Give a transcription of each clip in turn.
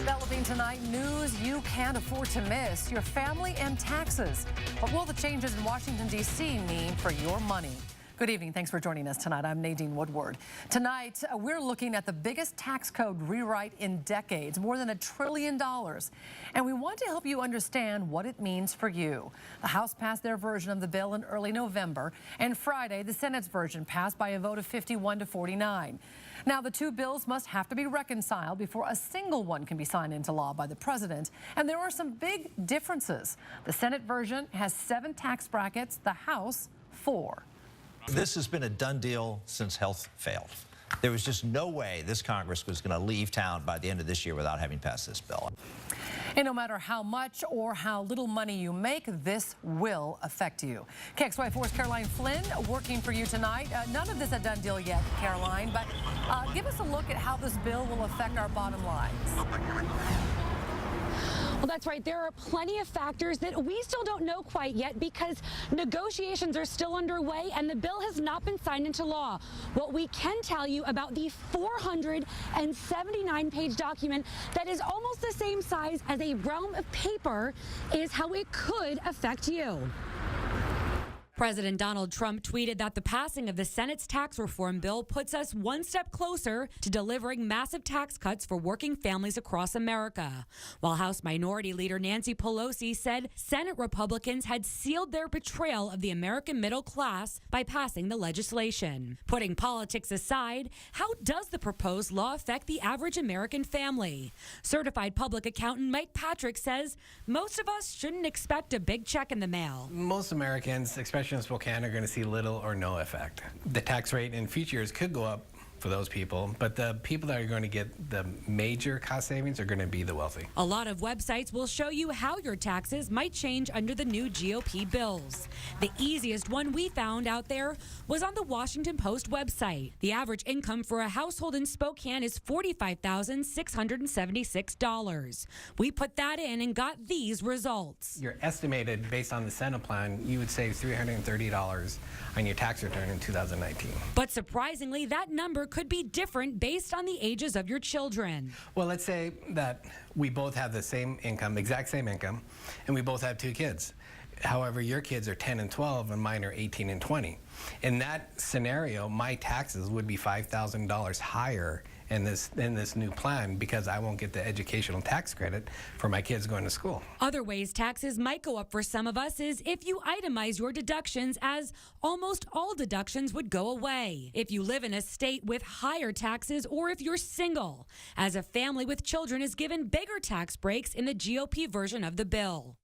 Developing tonight, news you can't afford to miss, your family and taxes. What will the changes in Washington, D.C. mean for your money? Good evening. Thanks for joining us tonight. I'm Nadine Woodward. Tonight, we're looking at the biggest tax code rewrite in decades, more than $1 trillion. And we want to help you understand what it means for you. The House passed their version of the bill in early November, and Friday, the Senate's version passed by a vote of 51 to 49. Now, the two bills must have to be reconciled before a single one can be signed into law by the president. And there are some big differences. The Senate version has 7 tax brackets, the House 4. This has been a done deal since health failed. There was just no way this Congress was going to leave town by the end of this year without having passed this bill. And no matter how much or how little money you make, this will affect you. KXY4's Caroline Flynn working for you tonight. None of this a done deal yet, Caroline, but give us a look at how this bill will affect our bottom lines. Well, that's right. There are plenty of factors that we still don't know quite yet because negotiations are still underway and the bill has not been signed into law. What we can tell you about the 479-page document that is almost the same size as a realm of paper is how it could affect you. President Donald Trump tweeted that the passing of the Senate's tax reform bill puts us one step closer to delivering massive tax cuts for working families across America. While House Minority Leader Nancy Pelosi said Senate Republicans had sealed their betrayal of the American middle class by passing the legislation. Putting politics aside, how does the proposed law affect the average American family? Certified public accountant Mike Patrick says most of us shouldn't expect a big check in the mail. Most Americans, especially in Spokane, are going to see little or no effect. The tax rate in future years could go up for those people, but the people that are going to get the major cost savings are going to be the wealthy. A lot of websites will show you how your taxes might change under the new GOP bills. The easiest one we found out there was on the Washington Post website. The average income for a household in Spokane is $45,676. We put that in and got these results. You're estimated, based on the Senate plan, you would save $330 on your tax return in 2019. But surprisingly, that number could be different based on the ages of your children. Well, let's say that we both have the same income, exact same income, and we both have 2 kids. However, your kids are 10 and 12 and mine are 18 and 20. In that scenario, my taxes would be $5,000 higher in this new plan because I won't get the educational tax credit for my kids going to school. Other ways taxes might go up for some of us is if you itemize your deductions, as almost all deductions would go away. If you live in a state with higher taxes or if you're single, as a family with children is given bigger tax breaks in the GOP version of the bill.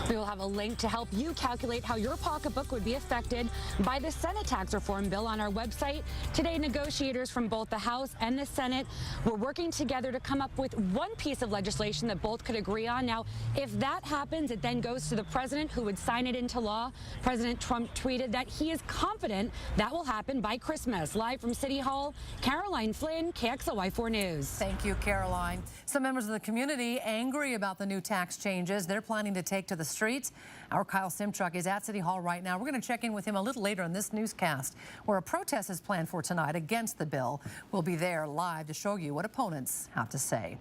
We will have a link to help you calculate how your pocketbook would be affected by the Senate tax reform bill on our website. Today, negotiators from both the House and the Senate were working together to come up with one piece of legislation that both could agree on. Now, if that happens, it then goes to the president, who would sign it into law. President Trump tweeted that he is confident that will happen by Christmas. Live from City Hall, Caroline Flynn, KXLY4 News. Thank you, Caroline. Some members of the community angry about the new tax changes. They're planning to take to the streets. Our Kyle Simchuk is at City Hall right now. We're going to check in with him a little later in this newscast, where a protest is planned for tonight against the bill. We'll be there live to show you what opponents have to say.